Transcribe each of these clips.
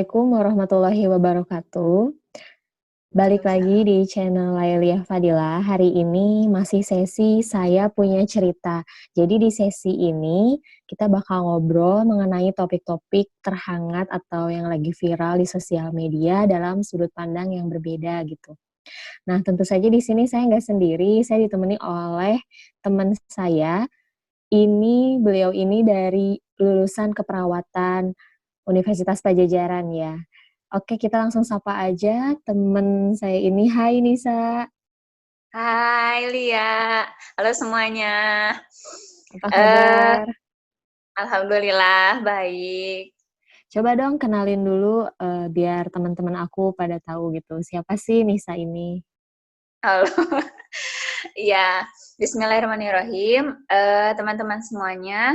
Assalamualaikum warahmatullahi wabarakatuh. Balik lagi Waalaikumsalam. di channel Lailiah Fadila. Hari ini masih sesi saya punya cerita. Jadi di sesi ini kita bakal ngobrol mengenai topik-topik terhangat atau yang lagi viral di sosial media dalam sudut pandang yang berbeda gitu. Nah, tentu saja di sini saya nggak sendiri, saya ditemani oleh teman saya. Beliau ini dari lulusan keperawatan Universitas Pajajaran ya. Oke, kita langsung sapa aja temen saya ini. Hai Nisa, Hai Lia, halo semuanya. apa Eh, kabar? Alhamdulillah baik. Coba dong kenalin dulu biar teman-teman aku pada tahu gitu. Siapa sih Nisa ini? Halo. Ya, Bismillahirrahmanirrahim. Teman-teman semuanya,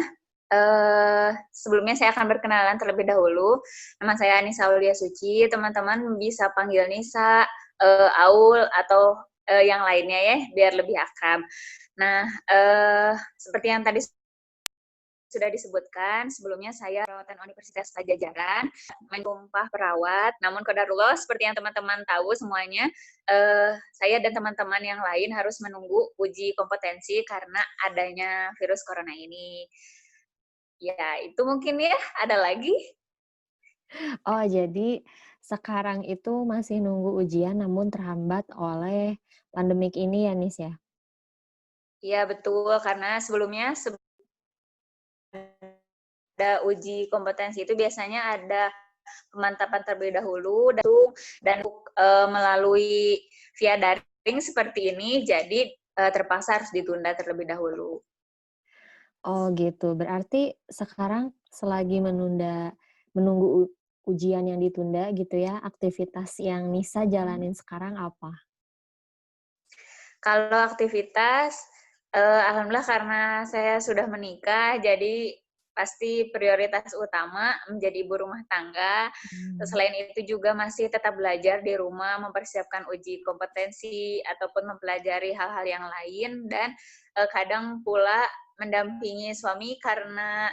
sebelumnya saya akan berkenalan terlebih dahulu. Nama saya Nisa Aulia Suci. Teman-teman bisa panggil Nisa, Aul atau yang lainnya ya, biar lebih akrab. Nah, seperti yang tadi sudah disebutkan, sebelumnya saya perawatan Universitas Pajajaran, menumpah perawat, namun qadarullah seperti yang teman-teman tahu semuanya, saya dan teman-teman yang lain harus menunggu uji kompetensi karena adanya virus corona ini. Ya, itu mungkin ya, ada lagi? Oh, jadi sekarang itu masih nunggu ujian namun terhambat oleh pandemik ini ya Nis ya? Iya, betul, karena sebelumnya ada uji kompetensi itu biasanya ada pemantapan terlebih dahulu dan melalui via daring seperti ini jadi terpaksa harus ditunda terlebih dahulu. Oh gitu, berarti sekarang selagi menunggu ujian yang ditunda gitu ya, aktivitas yang Nisa jalanin sekarang apa? Kalau aktivitas, alhamdulillah karena saya sudah menikah, jadi pasti prioritas utama menjadi ibu rumah tangga. Hmm. Selain itu juga masih tetap belajar di rumah, mempersiapkan uji kompetensi ataupun mempelajari hal-hal yang lain dan kadang pula mendampingi suami karena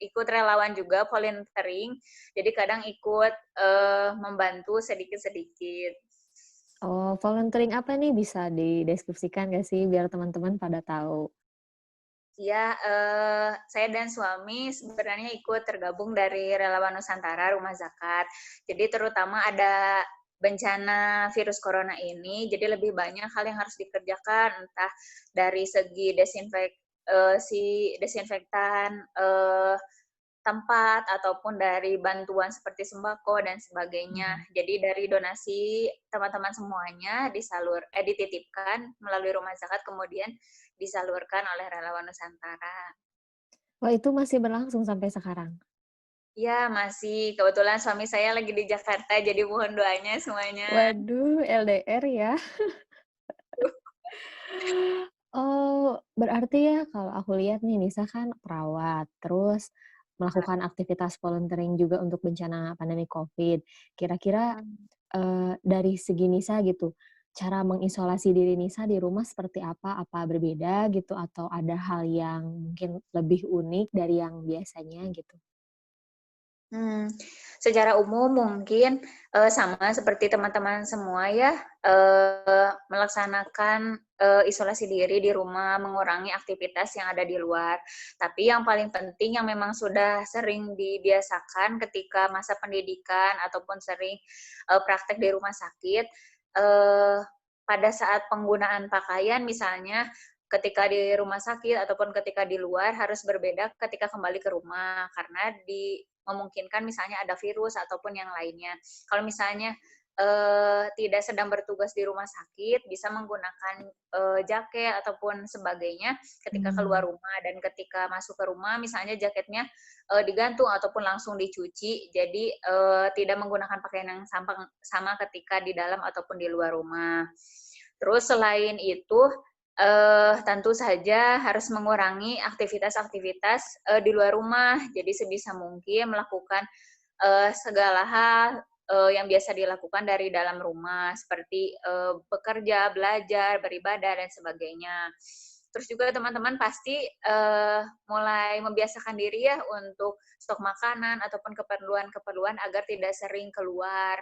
ikut relawan juga volunteering. Jadi kadang ikut membantu sedikit-sedikit. Oh, volunteering apa nih bisa dideskripsikan nggak sih biar teman-teman pada tahu? Ya, saya dan suami sebenarnya ikut tergabung dari Relawan Nusantara Rumah Zakat. Jadi terutama ada bencana virus corona ini, jadi lebih banyak hal yang harus dikerjakan, entah dari segi desinfektan tempat ataupun dari bantuan seperti sembako dan sebagainya. Mhm. Jadi dari donasi teman-teman semuanya dititipkan melalui rumah zakat kemudian disalurkan oleh relawan Nusantara. Wah, itu masih berlangsung sampai sekarang? Ya, masih kebetulan suami saya lagi di Jakarta jadi mohon doanya semuanya. Waduh, LDR ya? Oh, berarti ya kalau aku lihat nih Nisa kan perawat, terus melakukan aktivitas volunteering juga untuk bencana pandemi Covid. Kira-kira, dari segi Nisa gitu, cara mengisolasi diri Nisa di rumah seperti apa? Apa berbeda gitu atau ada hal yang mungkin lebih unik dari yang biasanya gitu? Hmm, secara umum mungkin, sama seperti teman-teman semua ya, melaksanakan, isolasi diri di rumah, mengurangi aktivitas yang ada di luar. Tapi yang paling penting yang memang sudah sering dibiasakan ketika masa pendidikan ataupun sering, praktek di rumah sakit, eee, pada saat penggunaan pakaian misalnya ketika di rumah sakit ataupun ketika di luar harus berbeda ketika kembali ke rumah, karena memungkinkan misalnya ada virus ataupun yang lainnya. Kalau misalnya tidak sedang bertugas di rumah sakit, bisa menggunakan jaket ataupun sebagainya ketika keluar Mmm. rumah dan ketika masuk ke rumah, misalnya jaketnya digantung ataupun langsung dicuci, jadi tidak menggunakan pakaian yang sama ketika di dalam ataupun di luar rumah. Terus selain itu, tentu saja harus mengurangi aktivitas-aktivitas di luar rumah. Jadi sebisa mungkin melakukan segala hal yang biasa dilakukan dari dalam rumah, seperti bekerja, belajar, beribadah dan sebagainya. Terus juga teman-teman pasti mulai membiasakan diri ya untuk stok makanan ataupun keperluan-keperluan agar tidak sering keluar.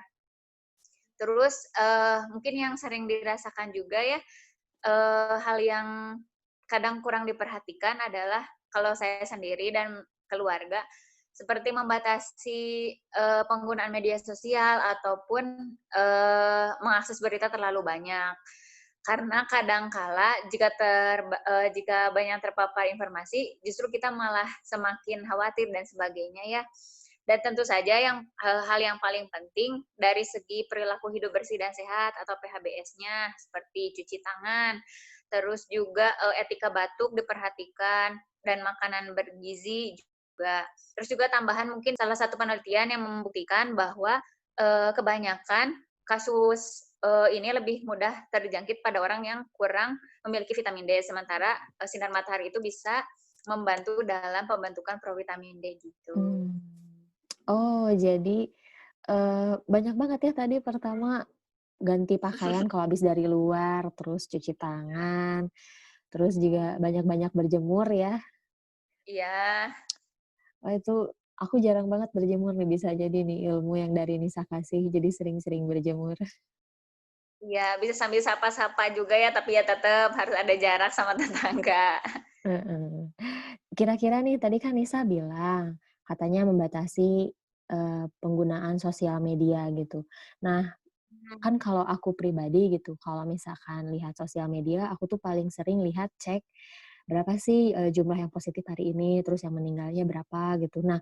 Terus mungkin yang sering dirasakan juga ya, hal yang kadang kurang diperhatikan adalah kalau saya sendiri dan keluarga, seperti membatasi penggunaan media sosial ataupun mengakses berita terlalu banyak. Karena kadang kala jika banyak terpapar informasi, justru kita malah semakin khawatir dan sebagainya ya. Dan tentu saja hal-hal yang paling penting dari segi perilaku hidup bersih dan sehat atau PHBS-nya seperti cuci tangan, terus juga etika batuk diperhatikan dan makanan bergizi juga. Terus juga tambahan mungkin salah satu penelitian yang membuktikan bahwa kebanyakan kasus ini lebih mudah terjangkit pada orang yang kurang memiliki vitamin D, sementara sinar matahari itu bisa membantu dalam pembentukan provitamin D gitu. Hmm. Oh, jadi banyak banget ya tadi pertama ganti pakaian kalau habis dari luar, terus cuci tangan, terus juga banyak-banyak berjemur ya. Iya, Wah itu aku jarang banget berjemur nih, bisa jadi nih ilmu yang dari Nisa kasih, jadi sering-sering berjemur. iya, bisa sambil sapa-sapa juga ya, tapi ya tetap harus ada jarak sama tetangga. Heeh. Kira-kira nih tadi kan Nisa bilang, katanya membatasi, penggunaan sosial media gitu. Nah, Mhm, kan kalau aku pribadi gitu, kalau misalkan lihat sosial media, aku tuh paling sering lihat cek, berapa sih, jumlah yang positif hari ini, terus yang meninggalnya berapa gitu. Nah,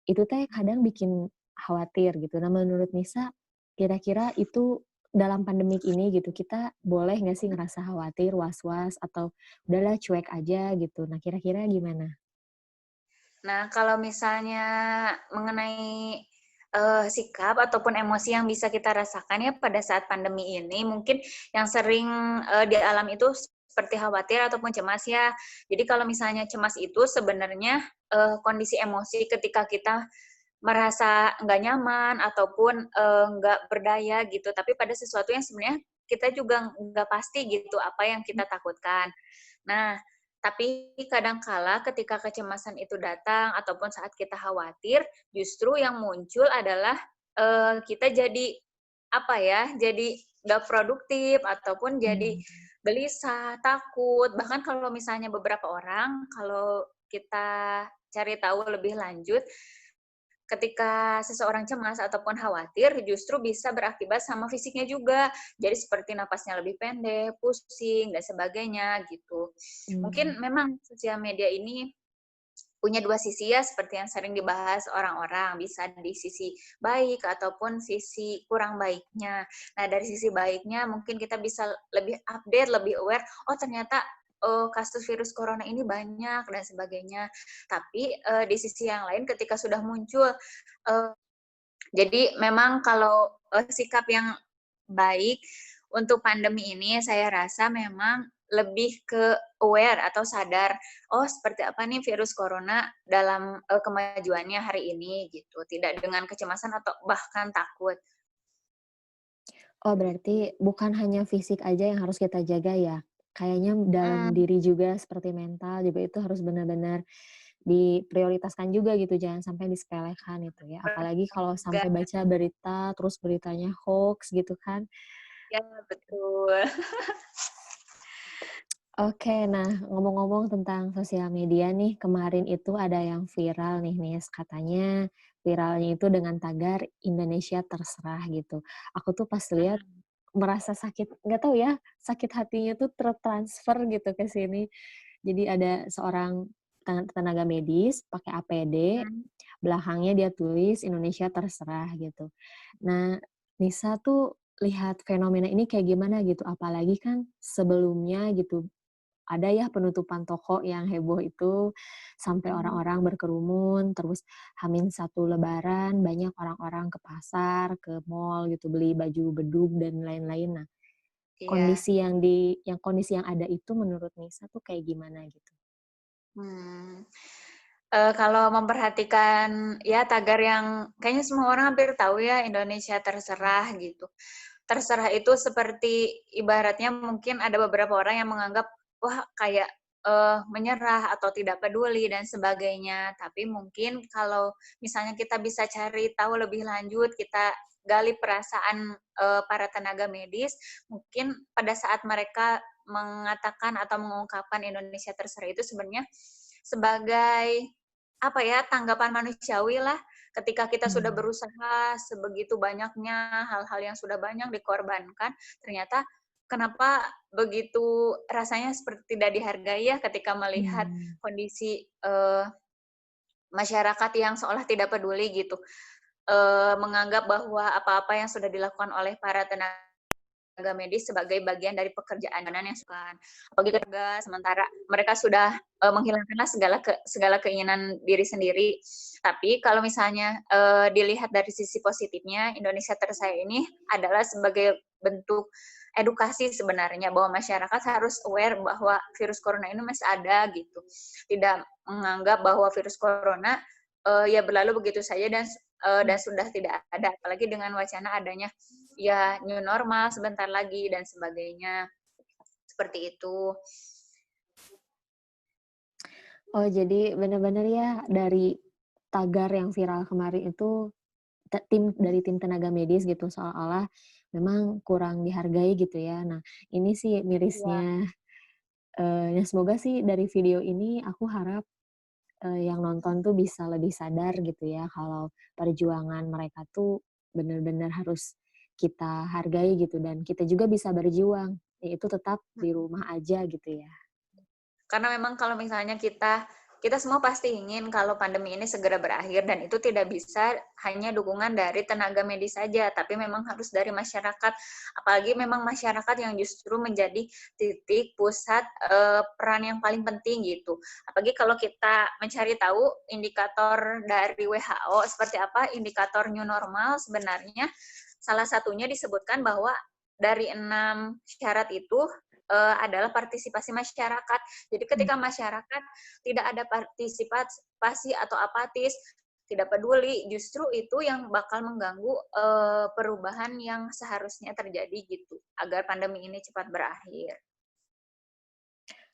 itu teh kadang bikin khawatir gitu. Nah, menurut Nisa, kira-kira itu dalam pandemik ini gitu, kita boleh nggak sih ngerasa khawatir, was-was, atau udahlah cuek aja gitu. Nah, kira-kira gimana? Nah, kalau misalnya mengenai, sikap ataupun emosi yang bisa kita rasakan ya pada saat pandemi ini, mungkin yang sering, dialami itu seperti khawatir ataupun cemas ya. Jadi kalau misalnya cemas itu sebenarnya, kondisi emosi ketika kita merasa nggak nyaman ataupun, nggak berdaya gitu, tapi pada sesuatu yang sebenarnya kita juga nggak pasti gitu apa yang kita takutkan. Nah, tapi kadang kala ketika kecemasan itu datang ataupun saat kita khawatir, justru yang muncul adalah, kita jadi, apa ya, jadi nggak produktif ataupun jadi Mmm. gelisah, takut, bahkan kalau misalnya beberapa orang, kalau kita cari tahu lebih lanjut, ketika seseorang cemas ataupun khawatir, justru bisa berakibat sama fisiknya juga. Jadi seperti napasnya lebih pendek, pusing, dan sebagainya gitu. Mmm. Mungkin memang sosial media ini punya dua sisi ya, seperti yang sering dibahas orang-orang. Bisa di sisi baik ataupun sisi kurang baiknya. Nah, dari sisi baiknya mungkin kita bisa lebih update, lebih aware, oh ternyata kasus virus corona ini banyak dan sebagainya. Tapi di sisi yang lain ketika sudah muncul Eee, jadi memang kalau, sikap yang baik untuk pandemi ini saya rasa memang lebih ke aware atau sadar, "Oh seperti apa nih virus corona dalam, kemajuannya hari ini," gitu. Tidak dengan kecemasan atau bahkan takut. Oh, Begitu. berarti bukan hanya fisik aja yang harus kita jaga ya? Kayaknya dalam Mhm, diri juga seperti mental juga itu harus benar-benar diprioritaskan juga gitu, jangan sampai disepelekan itu ya. Apalagi kalau juga. sampai baca berita, terus beritanya hoaks gitu kan. Ya betul. Oke, nah ngomong-ngomong tentang sosial media nih, kemarin itu ada yang viral nih Nis, katanya viralnya itu dengan tagar Indonesia terserah gitu. Aku tuh pas lihat Mhm, merasa sakit, nggak tahu ya, sakit hatinya tuh tertransfer gitu ke sini. Jadi ada seorang tenaga medis pakai APD, mhm. belakangnya dia tulis Indonesia terserah gitu. Nah, Nisa tuh lihat fenomena ini kayak gimana gitu? Apalagi kan sebelumnya gitu ada ya penutupan toko yang heboh itu, sampai Mhm. orang-orang berkerumun, terus H-1 lebaran banyak orang-orang ke pasar, ke mall gitu, beli baju bedug dan lain-lain. Nah, Iya. kondisi yang ada itu menurut Nisa tuh kayak gimana gitu? Hmm. Kalau memperhatikan ya tagar yang kayaknya semua orang hampir tahu ya, Indonesia terserah gitu. Terserah itu seperti ibaratnya mungkin ada beberapa orang yang menganggap, wah kayak menyerah atau tidak peduli dan sebagainya. Tapi mungkin kalau misalnya kita bisa cari tahu lebih lanjut, kita gali perasaan para tenaga medis, mungkin pada saat mereka mengatakan atau mengungkapkan Indonesia Terserah itu sebenarnya sebagai apa ya, tanggapan manusiawi lah ketika kita sudah Hmm. berusaha sebegitu banyaknya, hal-hal yang sudah banyak dikorbankan, ternyata kenapa begitu rasanya seperti tidak dihargai ya ketika melihat Hmm. kondisi masyarakat yang seolah tidak peduli gitu, menganggap bahwa apa-apa yang sudah dilakukan oleh para tenaga medis sebagai bagian dari pekerjaan yang suka bagi keluarga, sementara mereka sudah menghilangkanlah segala keinginan diri sendiri. Tapi kalau misalnya dilihat dari sisi positifnya, Indonesia Terserah ini adalah sebagai bentuk edukasi sebenarnya bahwa masyarakat harus aware bahwa virus corona ini masih ada gitu, tidak menganggap bahwa virus corona ya berlalu begitu saja dan sudah tidak ada, apalagi dengan wacana adanya ya new normal sebentar lagi dan sebagainya, seperti itu. Oh, jadi benar-benar ya dari tagar yang viral kemarin itu tim tenaga medis gitu seolah-olah memang kurang dihargai gitu ya. Nah, ini sih Iya. mirisnya, ya semoga sih dari video ini aku harap, yang nonton tuh bisa lebih sadar gitu ya kalau perjuangan mereka tuh benar-benar harus kita hargai gitu dan kita juga bisa berjuang, yaitu tetap di rumah aja gitu ya. Karena memang kalau misalnya kita semua pasti ingin kalau pandemi ini segera berakhir dan itu tidak bisa hanya dukungan dari tenaga medis saja, tapi memang harus dari masyarakat. Apalagi memang masyarakat yang justru menjadi titik pusat peran yang paling penting gitu. Apalagi kalau kita mencari tahu indikator dari WHO seperti apa indikator new normal sebenarnya salah satunya disebutkan bahwa dari 6 syarat itu adalah partisipasi masyarakat. Jadi ketika masyarakat tidak ada partisipasi atau apatis, tidak peduli, justru itu yang bakal mengganggu perubahan yang seharusnya terjadi gitu, agar pandemi ini cepat berakhir.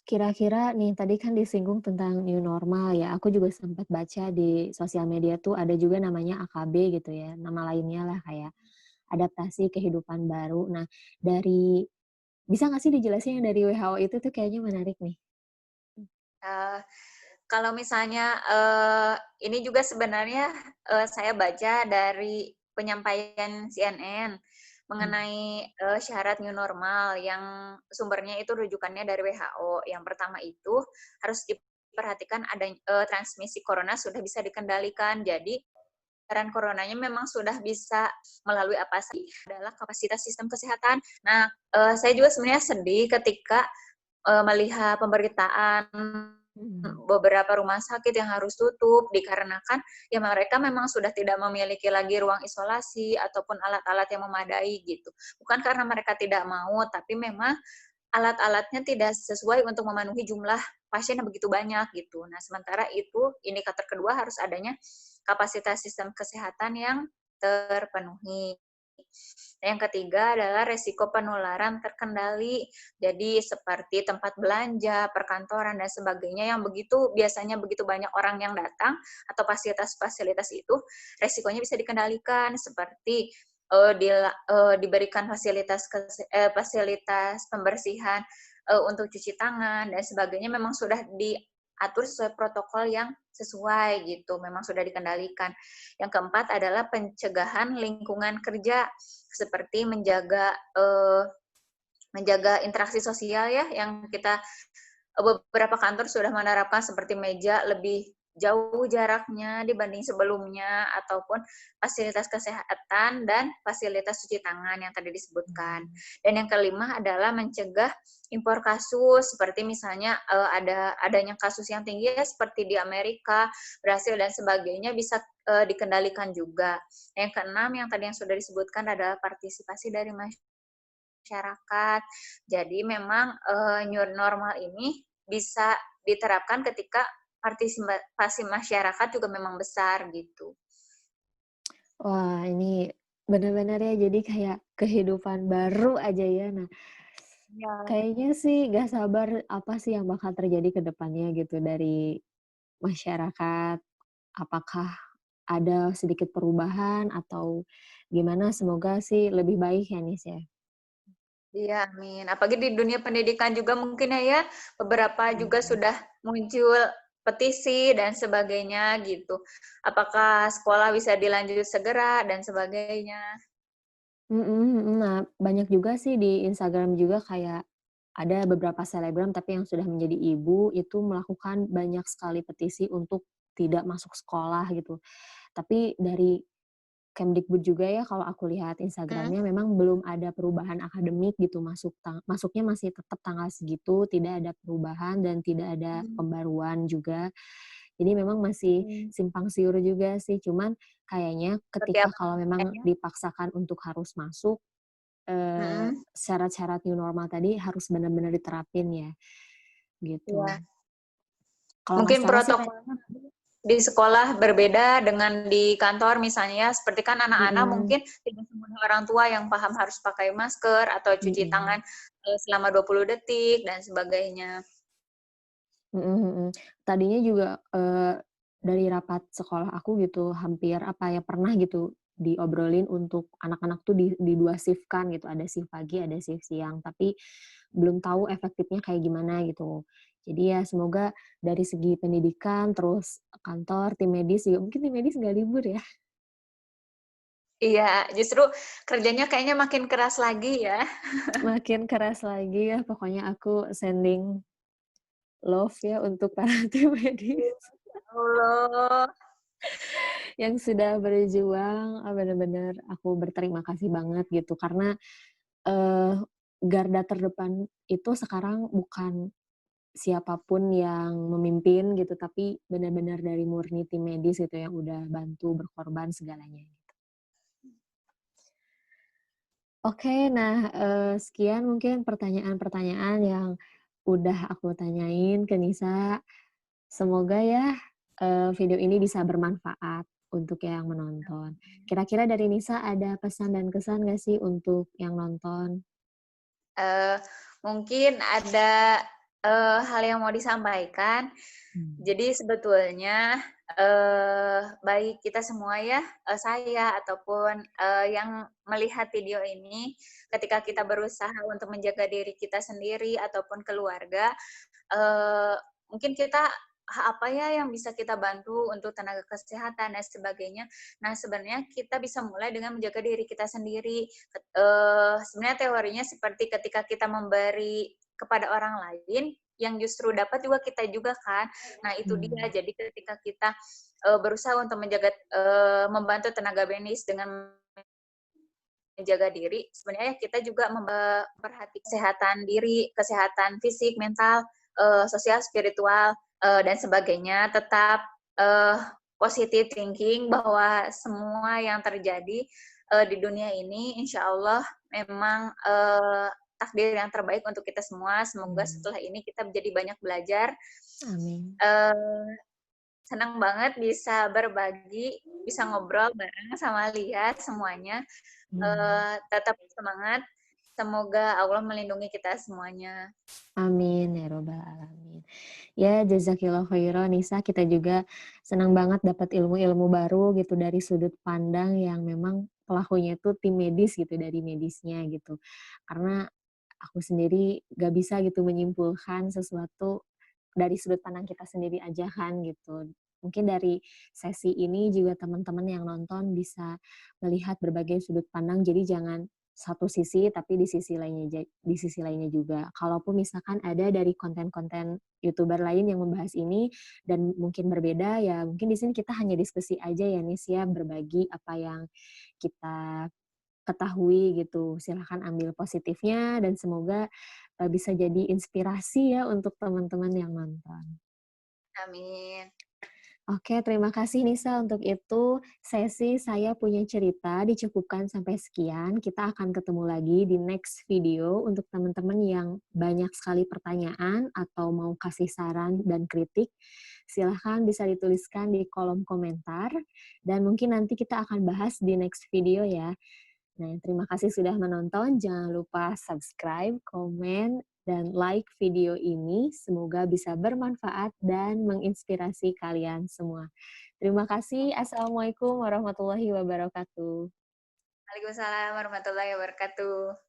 Kira-kira nih, tadi kan disinggung tentang new normal ya, aku juga sempat baca di sosial media tuh ada juga namanya AKB gitu ya, nama lainnya lah kayak adaptasi kehidupan baru. Nah, bisa nggak sih dijelasin yang dari WHO itu tuh kayaknya menarik nih? Uh, Kalau misalnya ini juga sebenarnya saya baca dari penyampaian CNN Mmm. mengenai syarat new normal yang sumbernya itu rujukannya dari WHO. Yang pertama itu harus diperhatikan ada transmisi corona sudah bisa dikendalikan. Jadi penyebaran coronanya memang sudah bisa melalui apa sih adalah kapasitas sistem kesehatan. Nah, saya juga sebenarnya sedih ketika melihat pemberitaan Mhm. beberapa rumah sakit yang harus tutup dikarenakan ya mereka memang sudah tidak memiliki lagi ruang isolasi ataupun alat-alat yang memadai gitu. Bukan karena mereka tidak mau, tapi memang alat-alatnya tidak sesuai untuk memenuhi jumlah pasien yang begitu banyak gitu. Nah, sementara itu indikator kedua harus adanya kapasitas sistem kesehatan yang terpenuhi. Yang ketiga adalah resiko penularan terkendali. Jadi seperti tempat belanja, perkantoran, dan sebagainya yang biasanya begitu banyak orang yang datang atau fasilitas-fasilitas itu, resikonya bisa dikendalikan seperti diberikan fasilitas pembersihan untuk cuci tangan dan sebagainya memang sudah diatur sesuai protokol yang sesuai gitu, memang sudah dikendalikan. Yang keempat adalah pencegahan lingkungan kerja seperti menjaga interaksi sosial ya yang kita beberapa kantor sudah menerapkan seperti meja lebih jauh jaraknya dibanding sebelumnya ataupun fasilitas kesehatan dan fasilitas cuci tangan yang tadi disebutkan. Dan yang kelima adalah mencegah impor kasus seperti misalnya adanya kasus yang tinggi ya seperti di Amerika, Brasil dan sebagainya bisa dikendalikan juga. Yang keenam yang tadi yang sudah disebutkan adalah partisipasi dari masyarakat. Jadi memang new normal ini bisa diterapkan ketika partisipasi masyarakat juga memang besar gitu. Wah, ini benar-benar ya jadi kayak kehidupan baru aja ya. Nah, Ya, Kayaknya sih gak sabar apa sih yang bakal terjadi ke depannya gitu dari masyarakat. Apakah ada sedikit perubahan atau gimana? Semoga sih lebih baik ya, Nis, ya. iya, amin. Apalagi di dunia pendidikan juga mungkin ya, beberapa juga Mhm. sudah muncul petisi dan sebagainya gitu. Apakah sekolah bisa dilanjut segera dan sebagainya. Mhm mhm. Nah, banyak juga sih di Instagram juga kayak ada beberapa selebgram tapi yang sudah menjadi ibu itu melakukan banyak sekali petisi untuk tidak masuk sekolah gitu. Tapi dari Kemdikbud juga ya kalau aku lihat Hmm, Instagram-nya memang belum ada perubahan akademik gitu, masuknya masih tetap tanggal segitu, tidak ada perubahan dan tidak ada hmm, pembaruan juga. Jadi memang masih hmm. simpang siur juga sih, cuman kayaknya Seperti ketika apa kalau memang kayaknya? dipaksakan untuk harus masuk, Hmm, syarat-syarat new normal tadi harus benar-benar diterapin ya, gitu. iya. Kalau Mungkin masalah sih kayak protokolnya di sekolah berbeda dengan di kantor misalnya, seperti kan anak-anak mhm mungkin tidak semuanya orang tua yang paham harus pakai masker atau cuci mhm. tangan selama 20 detik dan sebagainya. Mhm mhm. Tadinya juga, dari rapat sekolah aku gitu, hampir apa ya, pernah gitu diobrolin untuk anak-anak tuh di 2 shift-kan gitu, ada shift pagi, ada shift siang, tapi belum tahu efektifnya kayak gimana gitu. Jadi ya semoga dari segi pendidikan, terus kantor, tim medis juga mungkin tim medis nggak libur ya, Iya, justru kerjanya kayaknya makin keras lagi ya. makin keras lagi ya, pokoknya aku sending love ya untuk para tim medis. Ya Allah. Yang sudah berjuang, bener-bener aku berterima kasih banget gitu karena, eee, garda terdepan itu sekarang bukan siapapun yang memimpin gitu, tapi benar-benar dari murni tim medis gitu yang udah bantu berkorban segalanya. Oke, nah, sekian mungkin pertanyaan-pertanyaan yang udah aku tanyain ke Nisa. Semoga ya, video ini bisa bermanfaat untuk yang menonton. Kira-kira dari Nisa ada pesan dan kesan nggak sih untuk yang nonton? Eee, Mungkin ada, hal yang mau disampaikan. Mmm. Jadi sebetulnya, baik kita semua ya, saya ataupun, yang melihat video ini, ketika kita berusaha untuk menjaga diri kita sendiri ataupun keluarga, eee, mungkin kita apa ya yang bisa kita bantu untuk tenaga kesehatan dan sebagainya. Nah, sebenarnya kita bisa mulai dengan menjaga diri kita sendiri. Sebenarnya teorinya seperti ketika kita memberi kepada orang lain, yang justru dapat juga kita juga kan. Nah, itu dia. Mmm. Jadi ketika kita, berusaha untuk membantu tenaga medis dengan menjaga diri, sebenarnya kita juga memperhatikan kesehatan diri, kesehatan fisik, mental, sosial, spiritual, dan sebagainya. Tetap positive thinking bahwa semua yang terjadi di dunia ini, insya Allah memang takdir yang terbaik untuk kita semua. Semoga Mmm. setelah ini kita menjadi banyak belajar. Amin. Eh, Senang banget bisa berbagi, bisa ngobrol bareng sama Lia semuanya. Mmm. Tetap semangat, semoga Allah melindungi kita semuanya. Amin ya robbal alamin. Ya jazakillah khairan Nisa, kita juga senang banget dapat ilmu-ilmu baru gitu dari sudut pandang yang memang pelakunya itu tim medis gitu, dari medisnya gitu. Karena aku sendiri gak bisa gitu menyimpulkan sesuatu dari sudut pandang kita sendiri aja kan gitu. Mungkin dari sesi ini juga teman-teman yang nonton bisa melihat berbagai sudut pandang, jadi jangan satu sisi, tapi di sisi lainnya juga. Kalaupun misalkan ada dari konten-konten YouTuber lain yang membahas ini dan mungkin berbeda, ya mungkin di sini kita hanya diskusi aja ya Nis ya, berbagi apa yang kita ketahui gitu. Silahkan ambil positifnya dan semoga, bisa jadi inspirasi ya untuk teman-teman yang nonton. Amin. Oke, terima kasih Nisa untuk itu. Sesi saya punya cerita dicukupkan sampai sekian. Kita akan ketemu lagi di next video untuk teman-teman yang banyak sekali pertanyaan atau mau kasih saran dan kritik. Silahkan bisa dituliskan di kolom komentar dan mungkin nanti kita akan bahas di next video ya. Nah, terima kasih sudah menonton. Jangan lupa subscribe, komen, dan like video ini. Semoga bisa bermanfaat dan menginspirasi kalian semua. Terima kasih. Assalamualaikum warahmatullahi wabarakatuh. Waalaikumsalam warahmatullahi wabarakatuh.